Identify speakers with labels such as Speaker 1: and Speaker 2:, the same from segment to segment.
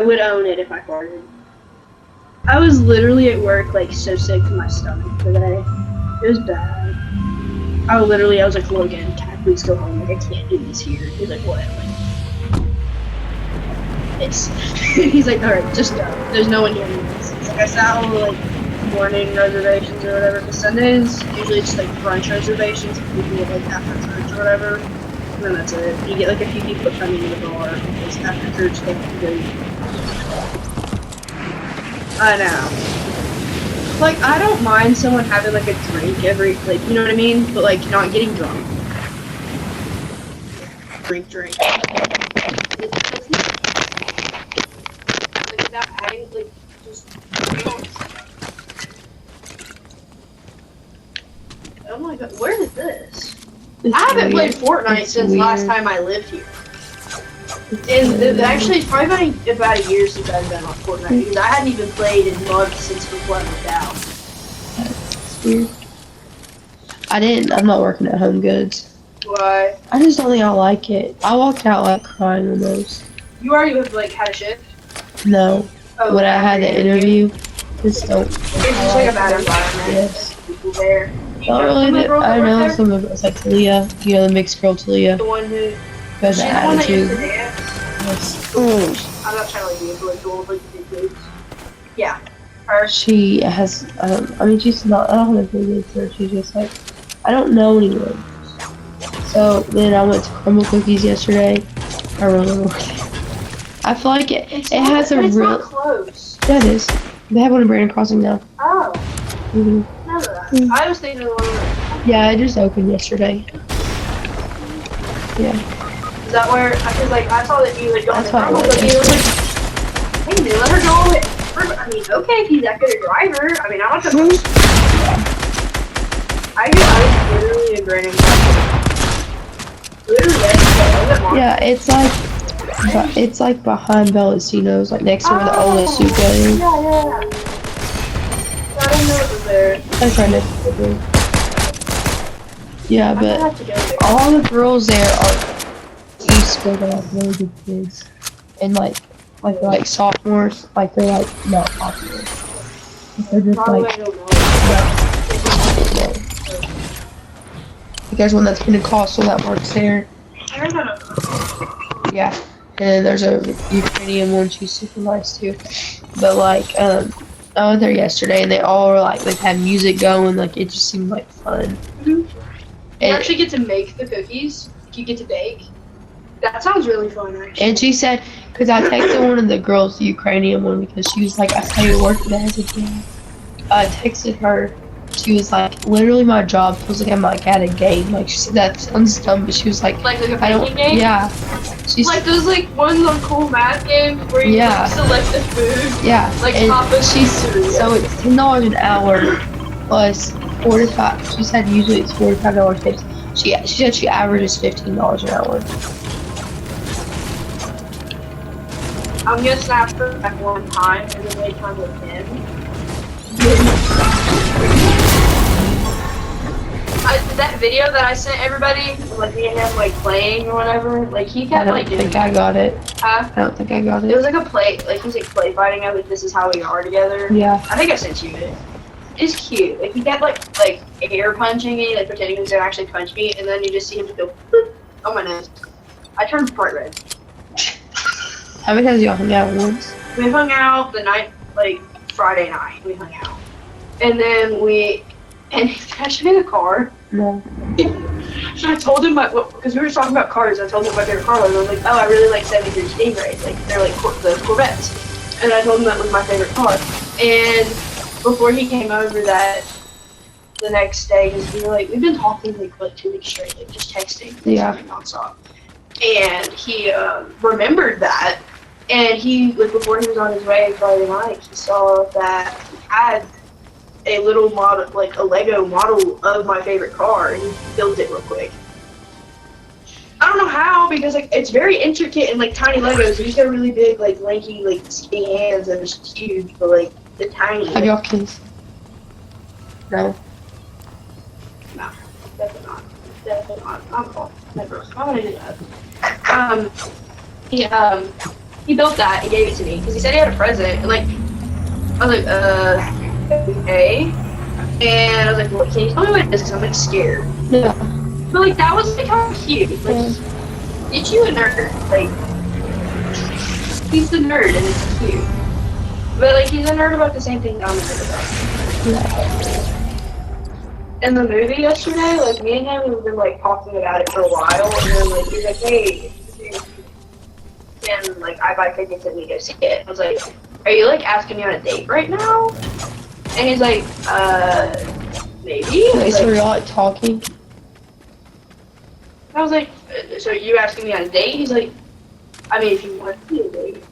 Speaker 1: would own it if I farted. I was literally at work, like, so sick to my stomach today. It was bad. I was like, Logan, can I please go home? Like, I can't do this here. He's like, what? He's like, alright, just go. There's no one here anymore. He's like, I sat all the, like, morning reservations or whatever. For Sundays, usually it's, like, brunch reservations. People get, like, after church or whatever. And then that's it. You get, like, a few people coming to the bar. Because after church, they can go. I know. Like, I don't mind someone having, like, a drink every, like, you know what I mean? But, like, not getting drunk. Drink. Oh my god, where is this? I haven't played Fortnite since last time I lived here. And actually, it's probably about a year since I've been on Fortnite, because I hadn't even played in months since we moved out.
Speaker 2: That's weird. I'm not working at Home Goods.
Speaker 1: Why?
Speaker 2: I just don't think I like it. I walked out like crying almost.
Speaker 1: You already like had a shift?
Speaker 2: No.
Speaker 1: Oh,
Speaker 2: when I had the interview, just don't.
Speaker 1: It's just like a bad environment.
Speaker 2: Yes.
Speaker 1: People there.
Speaker 2: Not really. I know some of it's like Talia. You know the mixed girl Talia.
Speaker 1: The one who
Speaker 2: has an attitude.
Speaker 1: Yes. I'm not trying to like like gold like big boobs. Yeah. Her.
Speaker 2: She has. I mean, she's not. I don't have anything against her. She's just like, I don't know anyone. So then I went to Crumble Cookies yesterday. I really work there. I feel like it has a real.
Speaker 1: Not close.
Speaker 2: Yeah, it is. They have one in Brandon Crossing now.
Speaker 1: Oh.
Speaker 2: Mm-hmm.
Speaker 1: I was thinking of the one.
Speaker 2: Yeah, it just opened yesterday. Yeah.
Speaker 1: Is that where? Because like I saw that you like going to Crumble
Speaker 2: That's
Speaker 1: Cookies. I was like, hey, man, let her go. I mean, okay, if he's that good a driver. I mean, I'm not gonna. I was literally a Brandon Crossing. Literally,
Speaker 2: yeah, it's like behind Bellacino's, like next to where the old Asuka is.
Speaker 1: Yeah. I didn't know it was there.
Speaker 2: That's right next to the Yeah, but all the girls there are East School, they're like really good kids. And like they're like sophomores, like they're like not popular. They're just like there's one that's Pentecostal that works there. Yeah. And there's a Ukrainian one, she's super nice too. But like, I went there yesterday and they all were like, had music going, like it just seemed like fun.
Speaker 1: You actually get to make the cookies, you get to bake. That sounds really fun, actually.
Speaker 2: And she said, because I texted one of the girls, the Ukrainian one, because she was like, I saw you working as a dad. I texted her. She was like, literally my job feels like I'm like at a game. Like she said that sounds dumb, but she was like,
Speaker 1: a baking game?
Speaker 2: Yeah. She's
Speaker 1: like those like ones on cool math games where you like, select the food.
Speaker 2: Yeah.
Speaker 1: Like
Speaker 2: and
Speaker 1: she's
Speaker 2: so it's $10 an hour plus 4 to 5. She said usually it's $45 tips. She said she averages $15 an hour.
Speaker 1: I'm gonna snap her back one time and then wait time with him. That video that I sent everybody, like me and him like playing or whatever, like he kept like doing.
Speaker 2: I don't think I got it. I don't think I got it.
Speaker 1: It was like a play, like he's like play fighting. I was like, this is how we are together.
Speaker 2: Yeah.
Speaker 1: I think I sent you it. It's cute. Like he kept like air punching me, like pretending he was gonna actually punch me, and then you just see him just go boop, on my nose. I turned bright red.
Speaker 2: How many times y'all hung out once?
Speaker 1: We hung out the night, like Friday night. We hung out, and then and he crashed me in the car.
Speaker 2: No.
Speaker 1: So I told him because we were talking about cars. I told him my favorite car was. I was like, oh, I really like 73 Stingrays. Like they're like the Corvettes. And I told him that was my favorite car. And before he came over, that the next day, because we were like, we've been talking like 2 weeks straight, like just texting, nonstop. And he remembered that, and he like before he was on his way Friday night, he saw that he had a little model, like a Lego model of my favorite car, and he built it real quick. I don't know how, because like it's very intricate and like tiny Legos. So he's got really big, like lanky, like skinny hands, and it's huge, but like the tiny.
Speaker 2: Have y'all kids? No.
Speaker 1: No, definitely not. Definitely not. I'm cool. Never. I'm gonna do that. he built that. He gave it to me because he said he had a present. And like, I was like, okay. And I was like, well, can you tell me what it is? Because I'm like scared.
Speaker 2: Yeah.
Speaker 1: But like, that was like kind of cute. Like, get you a nerd. Like, he's the nerd and it's cute. But like, he's a nerd about the same thing I'm a nerd about.
Speaker 2: Yeah.
Speaker 1: In the movie yesterday, like, me and him, we've been like talking about it for a while, and then like, he's like, hey, and like, I buy tickets and we go see it. I was like, are you like asking me on a date right now? And he's like, maybe.
Speaker 2: Wait, so
Speaker 1: Like,
Speaker 2: we're all like talking?
Speaker 1: I was like, so you asking me on a date? He's like, I mean, if you want to be a date.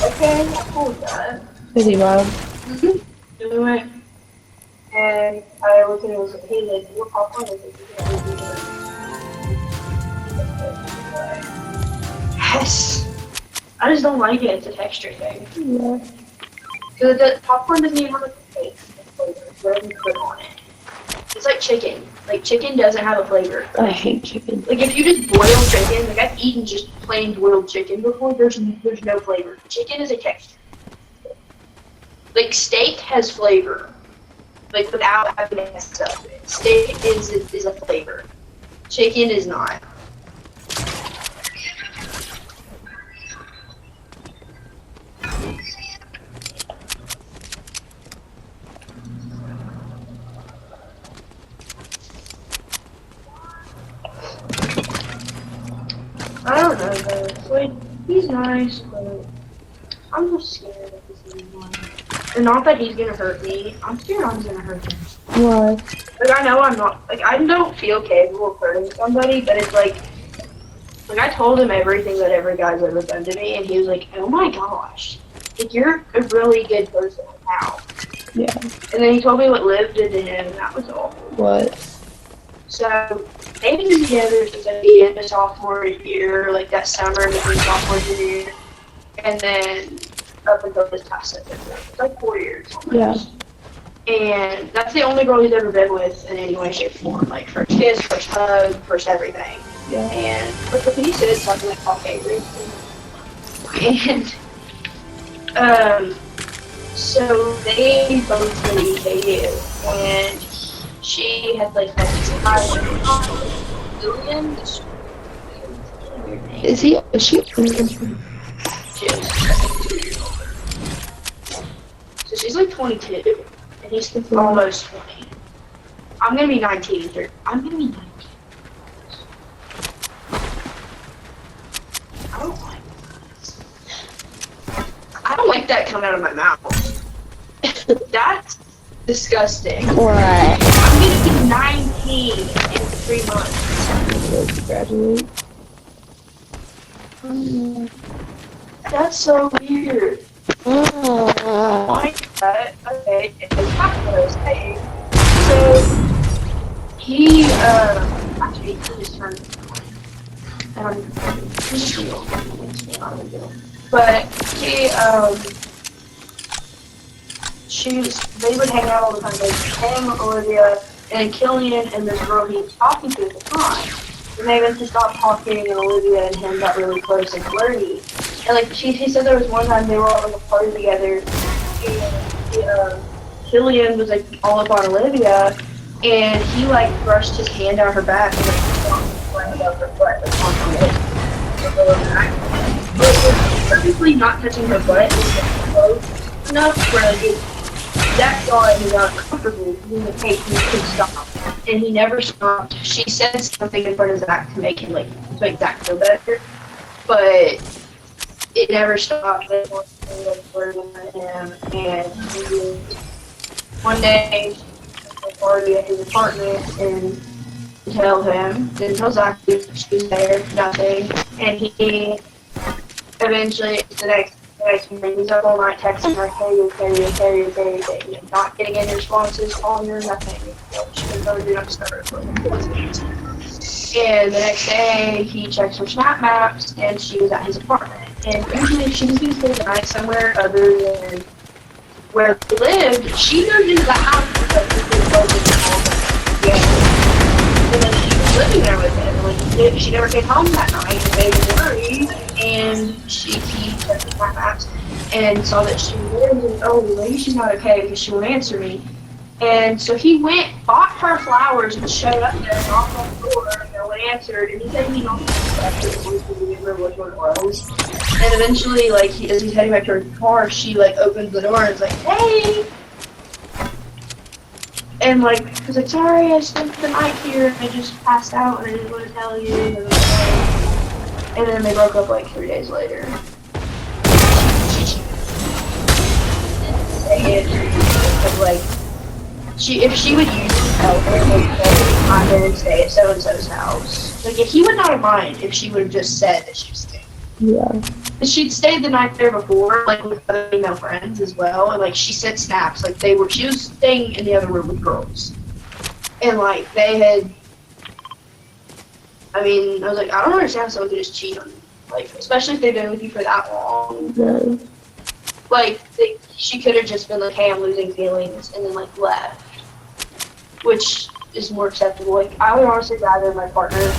Speaker 1: Okay, I'm cool with that.
Speaker 2: Is he mom?
Speaker 1: Mm-hmm. And we went, and I looked at him and was like, hey, like, what popcorn is it? Yes. I just don't like it. It's a texture thing.
Speaker 2: Yeah.
Speaker 1: Because the popcorn doesn't even have a taste. It's whatever you put on it. It's like chicken. Like, chicken doesn't have a flavor.
Speaker 2: I hate chicken.
Speaker 1: Like, if you just boil chicken, like, I've eaten just plain boiled chicken before, there's no flavor. Chicken is a texture. Like, steak has flavor. Like, without having to mess up. Steak is a flavor. Chicken is not. I don't know, though. Like, he's nice, but I'm just scared of this anymore. And not that he's gonna hurt me. I'm scared I'm gonna hurt him.
Speaker 2: Why?
Speaker 1: Like, I know I'm not, like, I don't feel capable of hurting somebody, but it's like I told him everything that every guy's ever done to me, and he was like, oh my gosh, like, you're a really good person now.
Speaker 2: Yeah.
Speaker 1: And then he told me what Liv did to him, and that was awful.
Speaker 2: What?
Speaker 1: So, they've been together since I began the sophomore year, like that summer between sophomore and junior year, and then up until this past September. It's like 4 years almost.
Speaker 2: Yeah.
Speaker 1: And that's the only girl he's ever been with in any way, shape, or form. Like, first kiss, first hug, first everything.
Speaker 2: Yeah.
Speaker 1: And like what he said, something like Paul Avery. And so they both really hated, and she had like had this Lillian.
Speaker 2: Is she?
Speaker 1: She was 2 years older. So she's like 22, and he's almost 20. I'm gonna be 19. I'm gonna be 19. I don't like that coming out of my mouth. That's disgusting.
Speaker 2: Right.
Speaker 1: I'm gonna be 19 in 3 months.
Speaker 2: Graduate.
Speaker 1: That's so weird. Like that. Okay, it's not what I was saying. So he actually he just turned 20. He's just real. But they would hang out all the time. Like him, Olivia, and Killian, and this girl he was talking to at the time. And they eventually stopped talking, and Olivia and him got really close and flirty. And like he said, there was one time they were all in a party together, and Killian was like all up on Olivia, and he like brushed his hand down her back and like up her butt, like on her leg, like over her back. But it was perfectly not touching her butt, it was like close enough where like that guy was uncomfortable. He was like, hey, you could stop. And he never stopped. She said something in front of Zach to make him to make Zach feel better. But it never stopped. They were flirting with him, and one day she was at a party at his apartment and tell him, didn't tell Zach she was there, nothing. And he eventually the next morning he's up all night texting her, hey, not getting any responses, calling her, nothing. She was going to do not start for like 4 days. And the next day he checks her snap maps and she was at his apartment. And usually she was going to stay the night somewhere other than where they lived. She moved into the house because he was both in the home. And then she was living there with him. Like, she never came home that night and they were worried. and he checked my maps and saw that she was there, and was like, oh, maybe she's not okay because she won't answer me. And so he went, bought her flowers, and showed up there and knocked on the door, and no one answered. And he said he knocked on the door because he didn't remember which one it was. And eventually, like, as he's heading back to her car, she, like, opens the door and is like, hey! And, like, I was like, sorry, I spent the night here, and I just passed out, and I didn't want to tell you. And then they broke up, like, 3 days later. Like, if she would use it to tell her, like, I'm going to stay at so-and-so's house. Like, he would not have mind if she would have just said that she was staying.
Speaker 2: Yeah.
Speaker 1: She'd stayed the night there before, like, with other female friends as well, and, like, she sent snaps, like, she was staying in the other room with girls. And, like, they had, I mean, I was like, I don't understand how someone could just cheat on you. Like, especially if they've been with you for that long.
Speaker 2: No.
Speaker 1: Like, she could have just been like, hey, I'm losing feelings, and then, like, left. Which is more acceptable. Like, I would honestly rather my partner,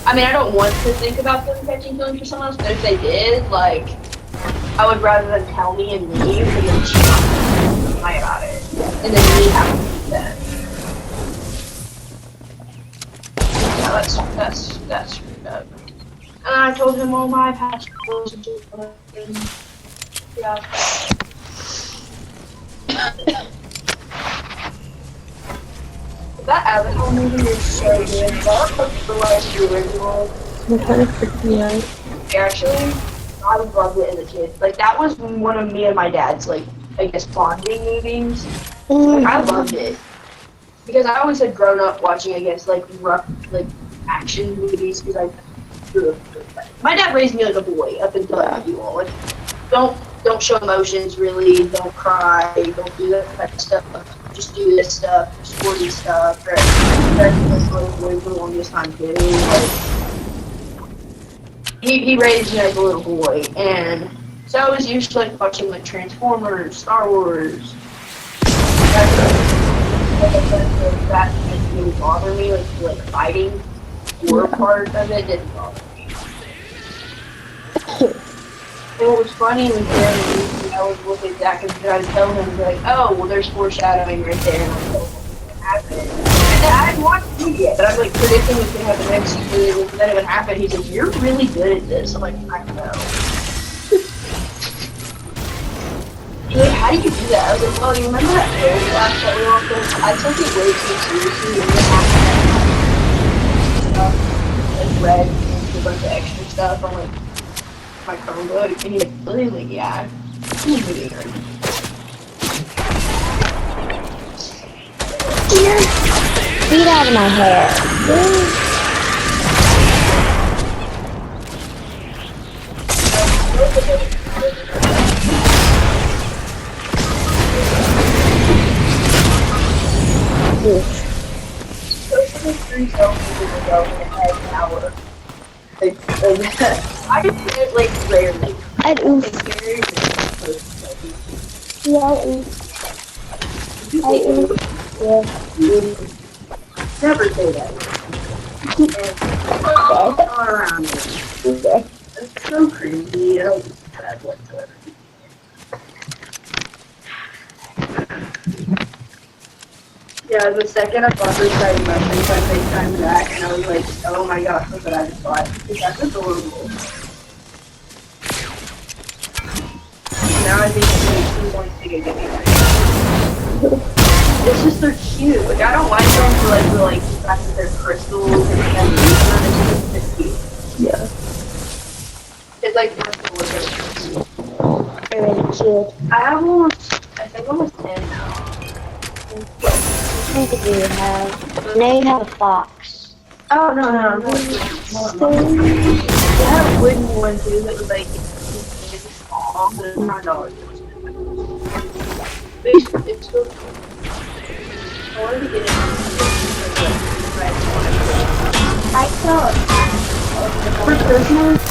Speaker 1: I mean, I don't want to think about them catching feelings for someone else, but if they did, like, I would rather them tell me and leave than them cheat on me and lie about it. And then me have to do that. Yeah, that's screwed up. And I told him all my past relationships and yeah. That Avatar movie is so good. That was the last original.
Speaker 2: It kind of freaked me out.
Speaker 1: Actually, I loved it as a kid. Like, that was one of me and my dad's, like, I guess, bonding movies. Like, I loved it. Because I always had grown up watching, I guess, like, rough, like, action movies, because I grew up. My dad raised me like a boy up until I met you all. Like, don't show emotions, really. Don't cry. Don't do that type of stuff. Just do this stuff, sporty stuff. Right? That's little boy for the longest time too. Like, he raised me as a little boy, and so I was used to like watching like Transformers, Star Wars. That didn't really bother me. Like fighting war part of it didn't bother me. And what was funny was then I would look at Zach and try to tell him, like, oh, well, there's foreshadowing right there, and I'll tell him what's going to happen. And then I hadn't watched the movie yet, but I'm, like, predicting what's going to happen next season, and then it would happen. He's like, you're really good at this. I'm like, I know. He's like, how do you do that? I was like, well, you remember that film class that we all took? I took it way too seriously, and then after that, like, read a bunch of extra stuff. I'm like, my Chromebook, and he's like, yeah, he's really hurt.
Speaker 3: Get out of my hair.
Speaker 1: Three selfies ago in an hour. I do it like rarely.
Speaker 3: I do.
Speaker 1: It's very rare.
Speaker 3: Yeah, I do. Yeah.
Speaker 1: Never say that. And all around me. It's so crazy. I don't use that whatsoever. Yeah, the second I bought this guy mushrooms, I FaceTimed Zach, and I was like, oh my gosh, look what I just bought. That's adorable. Now I think he wants to get me. It's just they're cute. Like, I don't like them for like the fact that they're crystals and they have these. It's just cute.
Speaker 2: Yeah.
Speaker 1: It's like crystals.
Speaker 3: They're really cute.
Speaker 1: I think almost 10 now.
Speaker 3: What do you have? Now you have a fox.
Speaker 1: Oh, no. I had a wooden one too that was like, small, but it's $9. It's so cool. I wanted to get it.
Speaker 3: I saw it.
Speaker 1: For Christmas,